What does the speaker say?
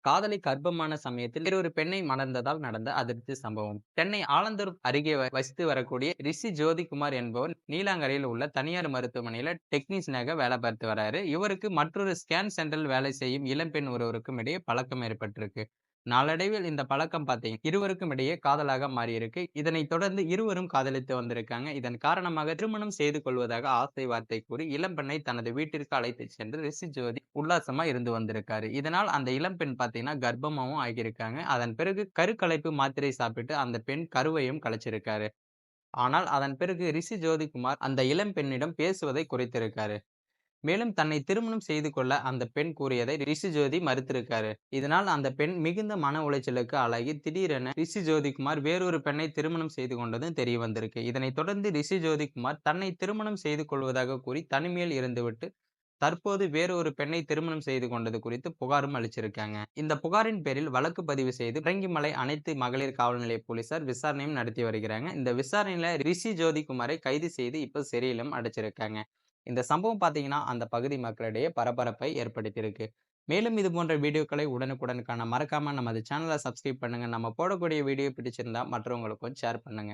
காதலி கர்ப்பமான சமயத்தில் வேறொரு பெண்ணை மணந்ததால் நடந்த அதிர்ச்சி சம்பவம். சென்னை ஆலந்தூர் அருகே வசித்து வரக்கூடிய ரிஷி ஜோதிகுமார் என்பவர் நீலாங்கரையில் உள்ள தனியார் மருத்துவமனையில டெக்னீஷியனாக வேலை பார்த்து வராரு. இவருக்கு மற்றொரு ஸ்கேன் சென்டரில் வேலை செய்யும் இளம்பெண் ஒருவருக்கும் இடையே பழக்கம் ஏற்பட்டிருக்கு. நாளடைவில் இந்த பழக்கம் பார்த்தீங்கன்னா இருவருக்கும் இடையே காதலாக மாறியிருக்கு. இதனைத் தொடர்ந்து இருவரும் காதலித்து வந்திருக்காங்க. இதன் காரணமாக திருமணம் செய்து கொள்வதாக ஆசை வார்த்தை கூறி இளம்பெண்ணை தனது வீட்டிற்கு அழைத்துச் சென்று ரிஷி ஜோதி உல்லாசமா இருந்து வந்திருக்காரு. இதனால் அந்த இளம்பெண் பார்த்தீங்கன்னா கர்ப்பமாவும் ஆகியிருக்காங்க. அதன் பிறகு கருக்கலைப்பு மாத்திரை சாப்பிட்டு அந்த பெண் கருவையும் கலைச்சிருக்காரு. ஆனால் அதன் பிறகு ரிஷி ஜோதிகுமார் அந்த இளம்பெண்ணிடம் பேசுவதை குறைத்திருக்காரு. மேலும் தன்னை திருமணம் செய்து கொள்ள அந்த பெண் கூறியதை ரிஷி ஜோதி மறுத்திருக்காரு. இதனால் அந்த பெண் மிகுந்த மன உளைச்சலுக்கு ஆளாகி திடீரென ரிஷி ஜோதிகுமார் வேறொரு பெண்ணை திருமணம் செய்து கொண்டதும் தெரிய வந்திருக்கு. இதனைத் தொடர்ந்து ரிஷி ஜோதிகுமார் தன்னை திருமணம் செய்து கொள்வதாக கூறி தனிமையில் இருந்துவிட்டு தற்போது வேறொரு பெண்ணை திருமணம் செய்து கொண்டது குறித்து புகாரும் அளிச்சிருக்காங்க. இந்த புகாரின் பேரில் வழக்கு பதிவு செய்து பரங்கிமலை அனைத்து மகளிர் காவல் நிலைய போலீசார் விசாரணையும் நடத்தி வருகிறாங்க. இந்த விசாரணையில ரிஷி ஜோதிகுமாரை கைது செய்து இப்ப சிறையிலும் அடைச்சிருக்காங்க. இந்த சம்பவம் பார்த்தீங்கன்னா அந்த பகுதி மக்களிடையே பரபரப்பை ஏற்படுத்தியிருக்கு. மேலும் இது போன்ற வீடியோக்களை உடனுக்குடன் காண மறக்காம நமது சேனலை சப்ஸ்கிரைப் பண்ணுங்க. நம்ம போடக்கூடிய வீடியோ பிடிச்சிருந்தா மற்றவங்களுக்கும் ஷேர் பண்ணுங்க.